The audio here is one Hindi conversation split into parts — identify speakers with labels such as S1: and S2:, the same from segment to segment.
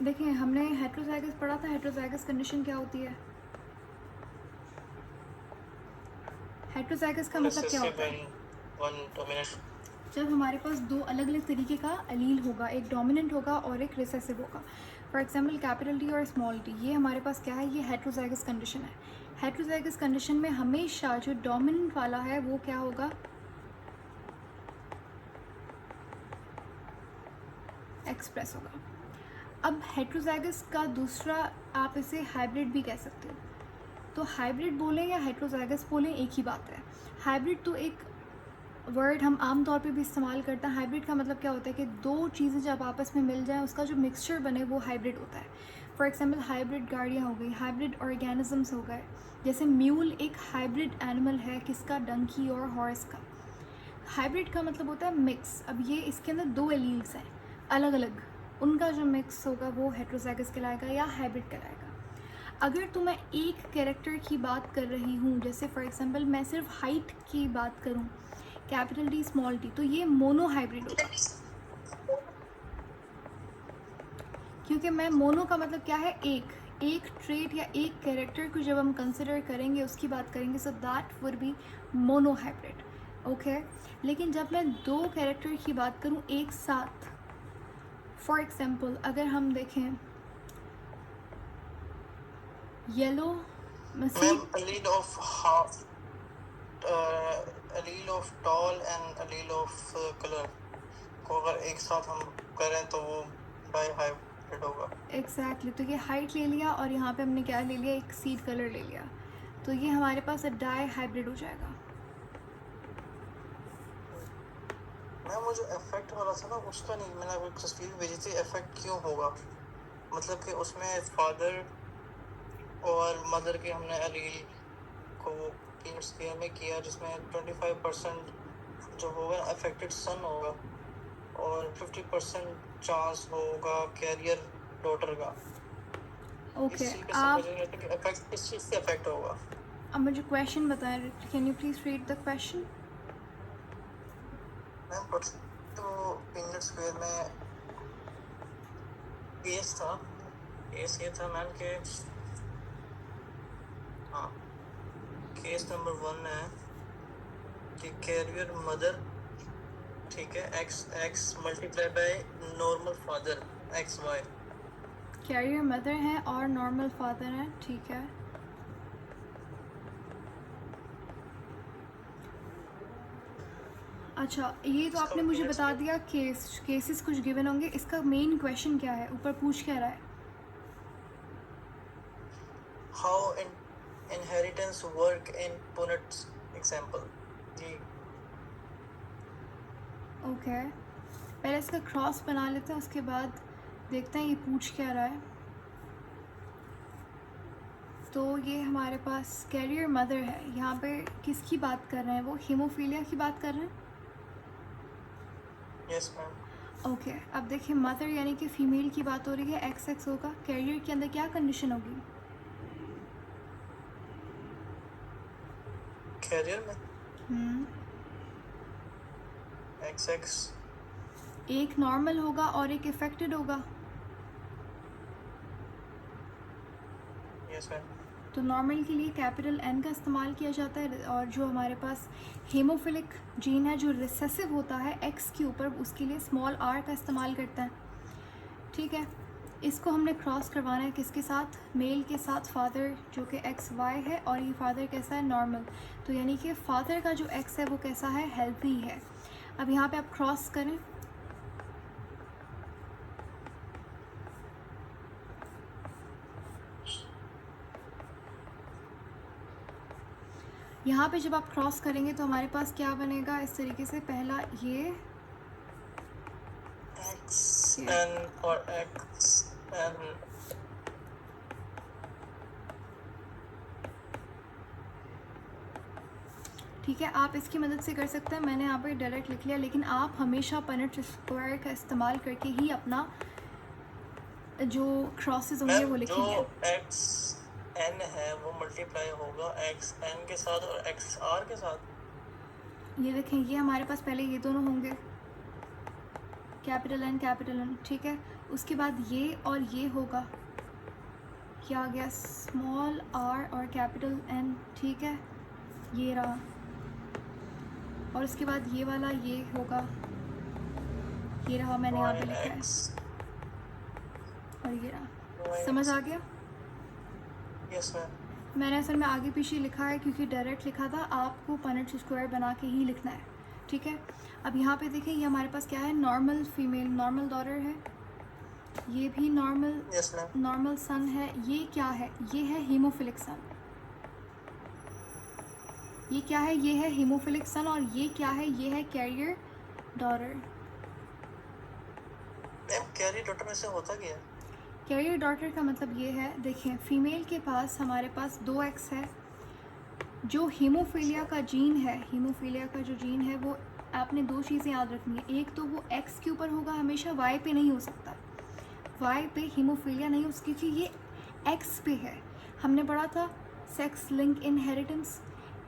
S1: देखिए हमने हेट्रोज़ाइगस पढ़ा था। हेट्रोज़ाइगस कंडीशन क्या होती है? हेट्रोज़ाइगस का मतलब क्या
S2: रिसेसिव
S1: होता है?
S2: And one dominant.
S1: जब हमारे पास दो अलग अलग तरीके का एलील होगा, एक डोमिनेंट होगा और एक रिसेसिव होगा। फॉर एग्जांपल कैपिटल डी और स्मॉल डी, ये हमारे पास क्या है? ये हेट्रोज़ाइगस कंडीशन है। हेट्रोज़ाइगस कंडीशन में हमेशा जो डोमिनेंट वाला है वो क्या होगा? एक्सप्रेस होगा। अब हेट्रोज़ाइगस का दूसरा, आप इसे हाइब्रिड भी कह सकते हो। तो हाइब्रिड बोलें या हेट्रोज़ाइगस बोलें, एक ही बात है। हाइब्रिड तो एक वर्ड हम आम तौर पे भी इस्तेमाल करते हैं। हाइब्रिड का मतलब क्या होता है कि दो चीज़ें जब आपस में मिल जाएं, उसका जो मिक्सचर बने वो हाइब्रिड होता है। फॉर एग्जांपल हाइब्रिड गाड़ियाँ हो गई, हाइब्रिड ऑर्गेनिजम्स हो गए। जैसे म्यूल एक हाइब्रिड एनिमल है, किसका? डंकी और हॉर्स का। हाइब्रिड का मतलब होता है मिक्स। अब ये इसके अंदर दो एलील्स हैं अलग अलग, उनका जो मिक्स होगा वो हेट्रोज़ाइगस कहलाएगा या हाइब्रिड कहलाएगा। अगर तो मैं एक कैरेक्टर की बात कर रही हूँ, जैसे फॉर एग्जांपल मैं सिर्फ हाइट की बात करूँ, कैपिटल डी स्मॉल डी, तो ये मोनो हाइब्रिड होगा। क्योंकि मैं मोनो का मतलब क्या है? एक एक ट्रेट या एक कैरेक्टर को जब हम कंसिडर करेंगे, उसकी बात करेंगे, so that would be mono hybrid. Okay. लेकिन जब मैं दो कैरेक्टर की बात करूँ एक साथ, फॉर एग्जांपल अगर हम देखें yellow
S2: ma'am
S1: Masih,
S2: allele of half allele of tall and allele of color को अगर एक साथ हम करें तो वो डाई हाइब्रिड होगा।
S1: एग्जैक्टली। तो ये हाइट ले लिया और यहाँ पे हमने क्या ले लिया? एक सीड कलर ले लिया, तो ये हमारे पास डाई हाइब्रिड हो जाएगा।
S2: मैम वो जो इफेक्ट वाला था ना, उसका नहीं, मैंने आपको तस्वीर भेजी थी। इफेक्ट क्यों होगा? मतलब कि उसमें फादर और मदर के हमने एलील को पीनट स्केयर में किया, जिसमें 25% जो होगा अफेक्टेड सन होगा और 50% चांस होगा कैरियर डॉटर का।
S1: ओके।
S2: इस चीज पे समझ
S1: आप
S2: नहीं आता कि अफेक्ट किस चीज से अफेक्ट होगा।
S1: अब मुझे क्वेश्चन बताएं, can you please read the question?
S2: Ma'am तो पीनट स्क्वायर में केस था। केस ये था मैम कि हाँ, केस नंबर 1 है कि कैरियर मदर, ठीक है, X X multiply by normal father X Y.
S1: Carrier mother है और नॉर्मल फादर है, ठीक है। अच्छा, ये तो
S2: इसका
S1: आपने मुझे
S2: पीनट
S1: बता
S2: स्क्वायर
S1: दिया केसेस कुछ गिवन होंगे। इसका मेन क्वेश्चन क्या है? ऊपर पूछ क्या रहा है?
S2: How inheritance work in Punnett example. जी
S1: ओके। पहले इसका क्रॉस बना लेते हैं, उसके बाद देखते हैं ये पूछ क्या रहा है। तो ये हमारे पास कैरियर मदर है। यहाँ पे किसकी बात कर रहे हैं? वो हीमोफीलिया की बात कर रहे हैं।
S2: Yes ma'am.
S1: ओके। अब देखिए मदर यानी कि फ़ीमेल की बात हो रही है, एक्स एक्स होगा। कैरियर के अंदर क्या कंडीशन होगी?
S2: कैरियर में एक्स एक्स।
S1: एक नॉर्मल होगा और एक इफेक्टेड होगा।
S2: Yes ma'am.
S1: तो नॉर्मल के लिए कैपिटल एन का इस्तेमाल किया जाता है, और जो हमारे पास हीमोफिलिक जीन है जो रिसेसिव होता है एक्स के ऊपर, उसके लिए स्मॉल आर का इस्तेमाल करता है। ठीक है। इसको हमने क्रॉस करवाना है किसके साथ? मेल के साथ फादर, जो कि एक्स वाई है, और ये फादर कैसा है? नॉर्मल। तो यानी कि फादर का जो एक्स है वो कैसा है? हेल्थी है। अब यहाँ पे आप क्रॉस करें, यहाँ पे जब आप क्रॉस करेंगे तो हमारे पास क्या बनेगा इस तरीके से? पहला ये
S2: एक्स एन और एक्स एन।
S1: ठीक है, आप इसकी मदद से कर सकते हैं। मैंने यहाँ पर डायरेक्ट लिख लिया, लेकिन आप हमेशा पनेट स्क्वायर का इस्तेमाल करके ही अपना जो क्रॉसेस होंगे
S2: मैम
S1: वो
S2: जो
S1: लिखेंगे।
S2: एक्स एन है वो मल्टीप्लाई होगा एक्स एन के साथ और एक्स आर के साथ।
S1: ये देखें, ये हमारे पास पहले ये दोनों होंगे, कैपिटल एन कैपिटल एन, ठीक है। उसके बाद ये और ये होगा, क्या आ गया, स्मॉल आर और कैपिटल एन, ठीक है, ये रहा। और उसके बाद ये वाला ये होगा, ये रहा, मैंने यहाँ पे लिखा है,
S2: x
S1: और ये रहा।
S2: y
S1: समझ
S2: x
S1: आ गया?
S2: Yes ma'am.
S1: मैंने असल में आगे पीछे लिखा है क्योंकि डायरेक्ट लिखा था, आपको पनेट स्क्वायर बना के ही लिखना है, ठीक है। अब यहाँ पे देखें, ये हमारे पास क्या है, नॉर्मल फीमेल, नॉर्मल डॉटर है, ये भी नॉर्मल,
S2: यस मैम।
S1: नॉर्मल सन है। ये क्या है, ये है हीमोफिलिक सन। ये क्या है, ये है हीमोफिलिक सन। और ये क्या है, ये है carrier daughter.
S2: Ma'am carry daughter में से होता क्या है?
S1: कैरियर डॉटर का मतलब ये है, देखें, फीमेल के पास हमारे पास 2 एक्स है। जो हीमोफीलिया का जीन है, हीमोफीलिया का जो जीन है, वो आपने 2 चीज़ें याद रखनी है। एक तो वो एक्स के ऊपर होगा हमेशा, वाई पे नहीं हो सकता। वाई पे हीमोफीलिया नहीं हो सकती क्योंकि ये एक्स पे है। हमने पढ़ा था सेक्स लिंक इनहेरिटेंस,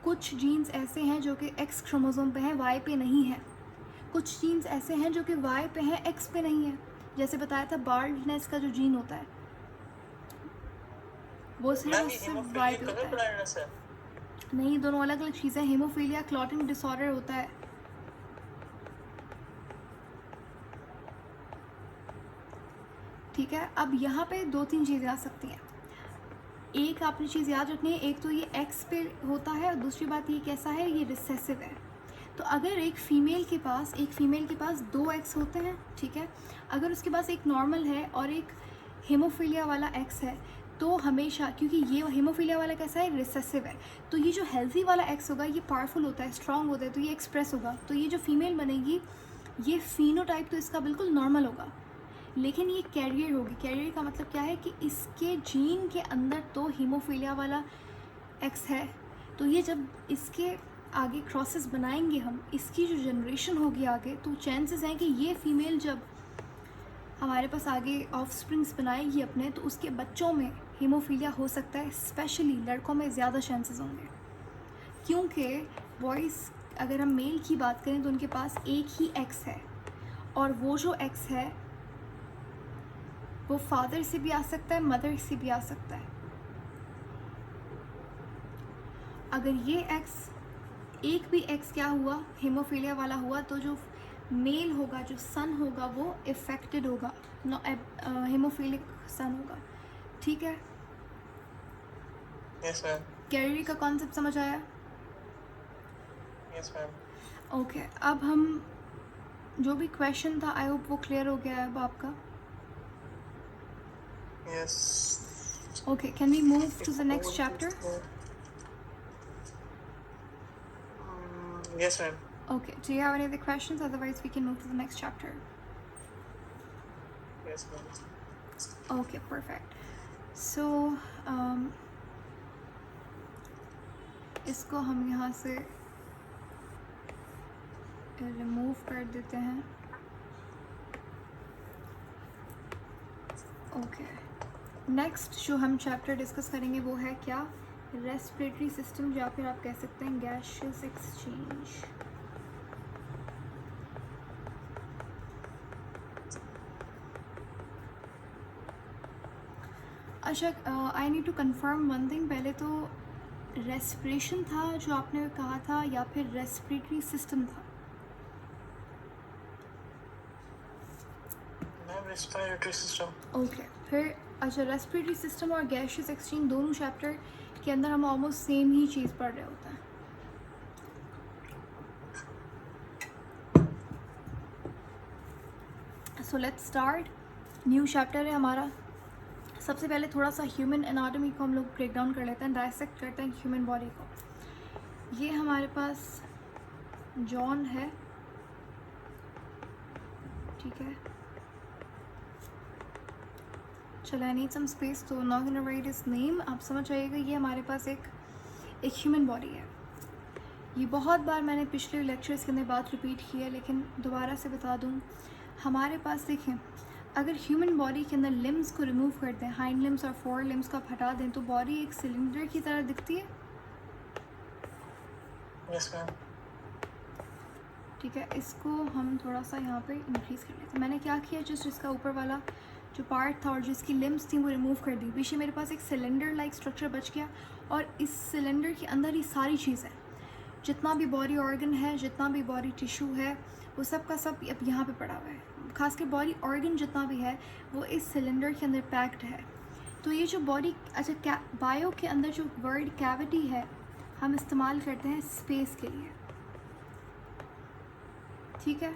S1: कुछ जीन्स ऐसे हैं जो कि एक्स क्रोमोसोम पे हैं, वाई पे नहीं है। कुछ जीन्स ऐसे हैं जो कि वाई पे हैं, एक्स पे नहीं है। जैसे बताया था बाल्डनेस का जो जीन होता है, वो सिर्फ
S2: मैम
S1: और
S2: ये
S1: सिर्फ वाई
S2: हेमोफीलिया
S1: पे
S2: कलर
S1: होता है।
S2: ब्लाइंडनेस है?
S1: नहीं, दोनों अलग अलग चीज़ें। हीमोफीलिया क्लॉटिंग डिसऑर्डर होता है। ठीक है, अब यहाँ पे 2-3 चीज़ें आ सकती हैं। एक आपने चीज़ याद रखनी है, एक तो ये एक्स पे होता है, और दूसरी बात ये कैसा है, ये रिसेसिव है। तो अगर एक फ़ीमेल के पास 2 एक्स होते हैं, ठीक है, अगर उसके पास एक नॉर्मल है और एक हीमोफीलिया वाला एक्स है, तो हमेशा, क्योंकि ये हीमोफीलिया वाला कैसा है, रिसेसिव है, तो ये जो हेल्थी वाला एक्स होगा ये पावरफुल होता है, स्ट्रांग होता है, तो ये एक्सप्रेस होगा। तो ये जो फीमेल बनेगी, ये फिनोटाइप तो इसका बिल्कुल नॉर्मल होगा, लेकिन ये कैरियर होगी। कैरियर का मतलब क्या है कि इसके जीन के अंदर तो हीमोफीलिया वाला एक्स है, तो ये जब इसके आगे क्रॉसेस बनाएंगे हम, इसकी जो जनरेशन होगी आगे, तो चांसेस हैं कि ये फीमेल जब हमारे पास आगे ऑफस्प्रिंग्स बनाएगी अपने, तो उसके बच्चों में हीमोफीलिया हो सकता है। स्पेशली लड़कों में ज़्यादा चांसेस होंगे, क्योंकि बॉयज़, अगर हम मेल की बात करें तो उनके पास एक ही एक्स है, और वो जो एक्स है वो फादर से भी आ सकता है, मदर से भी आ सकता है। अगर ये एक्स, एक भी एक्स क्या हुआ, हीमोफीलिया वाला हुआ, तो जो मेल होगा, जो सन होगा, वो इफ़ेक्टेड होगा, हीमोफीलिक सन होगा, ठीक है।
S2: Yes ma'am.
S1: कैरियर का कॉन्सेप्ट समझ आया?
S2: Yes ma'am.
S1: ओके, अब हम, जो भी क्वेश्चन था, आई होप वो क्लियर हो गया है अब आपका।
S2: Yes.
S1: Okay, can we move to the next chapter?
S2: Yes ma'am.
S1: Okay, do you have any other questions? Otherwise, we can move to the next chapter.
S2: Yes ma'am.
S1: Okay, perfect. So, इसको हम यहाँ से रिमूव कर देते हैं। ओके, नेक्स्ट जो हम चैप्टर डिस्कस करेंगे वो है क्या, रेस्पिरेटरी सिस्टम, या फिर आप कह सकते हैं गैसियस एक्सचेंज। अच्छा, I need to confirm one thing. पहले तो रेस्पिरेशन था जो आपने कहा था, या फिर रेस्पिरेटरी सिस्टम था?
S2: Ma'am respiratory system.
S1: ओके, फिर अच्छा, रेस्पिरेटरी सिस्टम और गैसियस एक्सचेंज दोनों चैप्टर के अंदर हम ऑलमोस्ट सेम ही चीज़ पढ़ रहे होते हैं। So let's start, new chapter है हमारा। सबसे पहले थोड़ा सा ह्यूमन एनाटॉमी को हम लोग ब्रेक डाउन कर लेते हैं, डायसेक्ट करते हैं ह्यूमन बॉडी को। ये हमारे पास जॉन है, ठीक है। चलो, आई नीड सम स्पेस, तो not gonna right his name. आप समझ जाइएगा, ये हमारे पास एक ह्यूमन बॉडी है। ये बहुत बार मैंने पिछले लेक्चर्स के अंदर बात रिपीट की है, लेकिन दोबारा से बता दूँ, हमारे पास देखें, अगर ह्यूमन बॉडी के अंदर लिम्स को रिमूव कर दें, हाइंड लिम्स और फोर लिम्स को आप हटा दें, तो बॉडी एक सिलेंडर की तरह दिखती है।
S2: Yes ma'am.
S1: ठीक है, इसको हम थोड़ा सा यहाँ पे इंक्रीज़ कर लेते हैं। मैंने क्या किया, जस्ट इसका ऊपर वाला जो पार्ट था और जिसकी लिम्स थी वो रिमूव कर दी। पीछे मेरे पास एक सिलेंडर लाइक स्ट्रक्चर बच गया और इस सिलेंडर के अंदर ही सारी चीज़ें, जितना भी बॉडी ऑर्गन है, जितना भी बॉडी टिश्यू है, वो सब का सब अब यहाँ पे पड़ा हुआ है। खासकर बॉडी ऑर्गन जितना भी है वो इस सिलेंडर के अंदर पैक्ड है। तो ये जो बॉडी, अच्छा, बायो के अंदर जो वर्ड कैविटी है हम इस्तेमाल करते हैं स्पेस के लिए, ठीक है।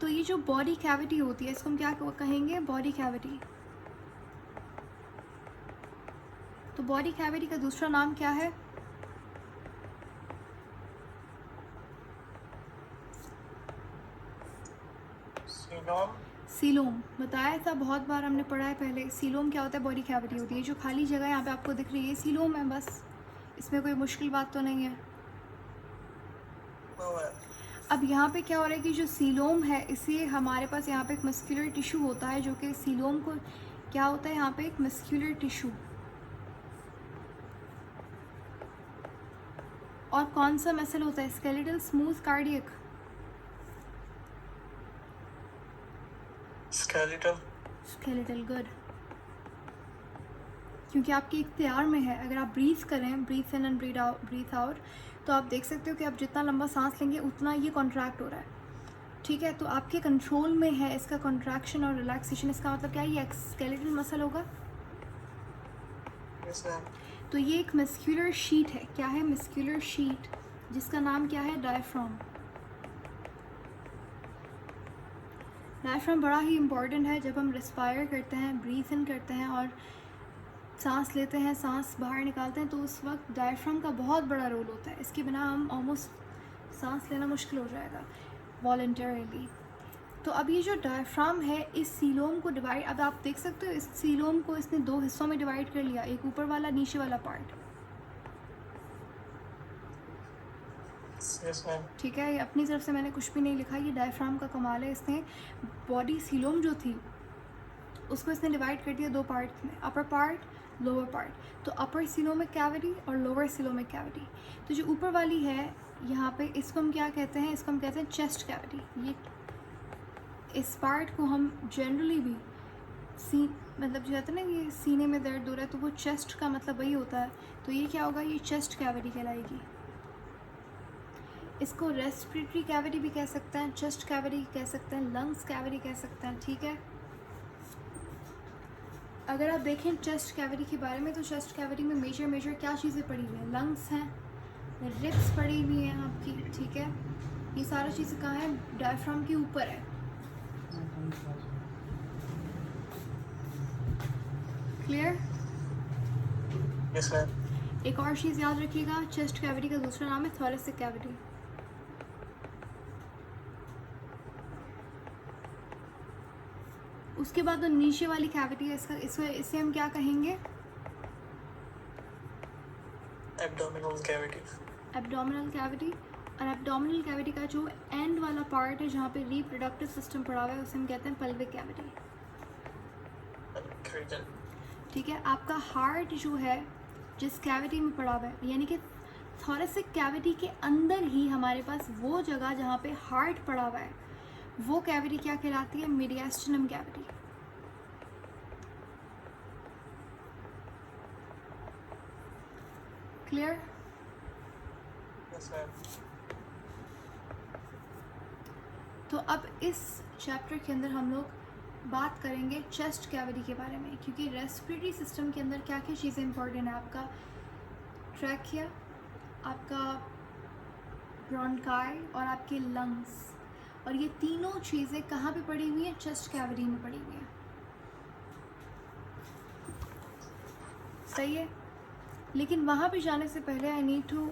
S1: तो ये जो बॉडी कैविटी होती है इसको हम क्या कहेंगे, बॉडी कैविटी। तो बॉडी कैविटी का दूसरा नाम क्या है,
S2: सीलोम।
S1: सीलोम। बताया था, बहुत बार हमने पढ़ा है पहले। सीलोम क्या होता है, बॉडी कैविटी होती है। जो खाली जगह यहाँ पे आपको दिख रही है सीलोम है, बस इसमें कोई मुश्किल बात तो नहीं है। अब यहाँ पे क्या हो रहा है कि जो सीलोम है इसे हमारे पास यहाँ पे एक मस्कुलर टिश्यू होता है, जो कि सीलोम को क्या होता है यहाँ पे एक मस्कुलर टिश्यू। और कौन सा मसल होता है, skeletal, smooth, cardiac,
S2: skeletal.
S1: Skeletal, good. क्योंकि आपके इख्तियार में है, अगर आप ब्रीथ करें, breathe in and breathe out, तो आप देख सकते हो कि आप जितना लंबा सांस लेंगे उतना ये कॉन्ट्रैक्ट हो रहा है, ठीक है। तो आपके कंट्रोल में है इसका कॉन्ट्रैक्शन और रिलैक्सेशन। इसका मतलब क्या है, ये स्केलेटल मसल होगा।
S2: Yes, ma'am.
S1: तो ये एक मस्कुलर शीट है। क्या है, मस्कुलर शीट, जिसका नाम क्या है, डायफ्राम। डायफ्राम बड़ा ही इम्पॉर्टेंट है। जब हम रिस्पायर करते हैं, ब्रीथ इन करते हैं और सांस लेते हैं, सांस बाहर निकालते हैं, तो उस वक्त डायफ्राम का बहुत बड़ा रोल होता है। इसके बिना हम ऑलमोस्ट सांस लेना मुश्किल हो जाएगा वॉलंटरली। तो अब ये जो डायफ्राम है इस सीलोम को डिवाइड, अब आप देख सकते हो इस सीलोम को इसने दो हिस्सों में डिवाइड कर लिया, एक ऊपर वाला, नीचे वाला पार्ट,
S2: Yes, ma'am.
S1: ठीक है। ये अपनी तरफ से मैंने कुछ भी नहीं लिखा, ये डायफ्राम का कमाल है। इसने बॉडी सीलोम जो थी उसको इसने डिवाइड कर दिया दो पार्ट में, अपर पार्ट, लोअर पार्ट। तो अपर सीलोमिक कैविटी और लोअर सीलोमिक कैविटी। तो जो ऊपर वाली है यहाँ पे, इसको हम क्या कहते हैं, इसको हम कहते हैं चेस्ट कैविटी। ये इस पार्ट को हम जनरली भी मतलब जो कहते हैं ना, ये सीने में दर्द हो रहा है, तो वो चेस्ट का मतलब वही होता है। तो ये क्या होगा, ये चेस्ट कैविटी कहलाएगी। इसको रेस्पिरेटरी कैविटी भी कह सकते हैं, चेस्ट कैविटी कह सकते हैं, लंग्स कैविटी कह सकते हैं, ठीक है। अगर आप देखें चेस्ट कैविटी के बारे में, तो चेस्ट कैविटी में मेजर क्या चीज़ें पड़ी हुई हैं, लंग्स हैं, रिब्स पड़ी हुई हैं आपकी, ठीक है। ये सारा चीज़ें कहाँ है, डायफ्राम के ऊपर है। क्लियर।
S2: Yes, ma'am.
S1: एक और चीज़ याद रखिएगा, चेस्ट कैविटी का दूसरा नाम है थोरेसिक कैविटी। उसके बाद जो नीचे वाली कैविटी है, इसे हम क्या कहेंगे,
S2: Abdominal cavity.
S1: Abdominal cavity. और एब्डोमिनल कैविटी का जो एंड वाला पार्ट है जहाँ पे रिप्रोडक्टिव सिस्टम पड़ा हुआ है, उसे हम कहते हैं पेल्विक कैविटी,
S2: Cavity.
S1: ठीक है। आपका हार्ट जो है जिस कैविटी में पड़ा हुआ है, यानी कि थोरेसिक कैविटी के अंदर ही हमारे पास वो जगह जहाँ पे हार्ट पड़ा हुआ है, वो कैविटी क्या कहलाती है, mediastinum cavity. Clear.
S2: Yes, ma'am.
S1: तो अब इस चैप्टर के अंदर हम लोग बात करेंगे चेस्ट कैविटी के बारे में, क्योंकि रेस्पिरेटरी सिस्टम के अंदर क्या क्या चीज़ें इंपॉर्टेंट है। आपका ट्रैकिया, आपका ब्रोंकाई और आपके लंग्स, और ये तीनों चीज़ें कहाँ पे पड़ी हुई हैं, चेस्ट कैविटी में पड़ी हुई हैं, सही है। लेकिन वहाँ पे जाने से पहले I need to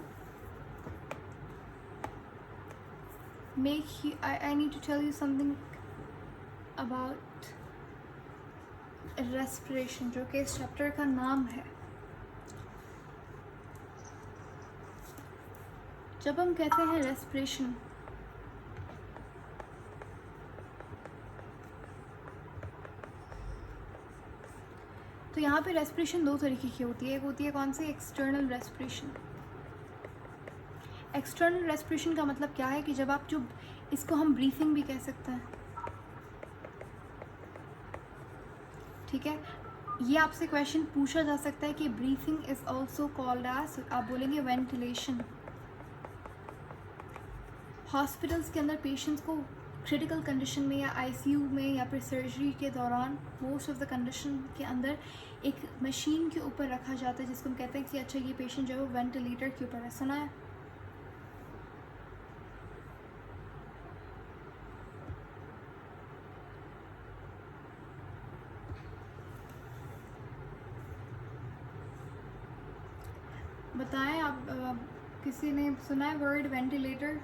S1: I need to tell you something about respiration, जो कि इस चैप्टर का नाम है। जब हम कहते हैं रेस्पिरेशन, तो यहाँ पे रेस्पिरेशन दो तरीके की होती है। एक होती है कौन सी, एक्सटर्नल रेस्पिरेशन। एक्सटर्नल रेस्पिरेशन का मतलब क्या है कि जब आप जो, इसको हम ब्रीथिंग भी कह सकते हैं, ठीक है, ये आपसे क्वेश्चन पूछा जा सकता है कि breathing is also called as, आप बोलेंगे वेंटिलेशन। हॉस्पिटल्स के अंदर पेशेंट्स को क्रिटिकल कंडीशन में या आईसीयू में या फिर सर्जरी के दौरान मोस्ट ऑफ द कंडीशन के अंदर एक मशीन के ऊपर रखा जाता है जिसको हम कहते हैं कि अच्छा ये पेशेंट जो है वो वेंटिलेटर के ऊपर है। सुना है? बताएं आप, किसी ने सुना है वर्ड वेंटिलेटर?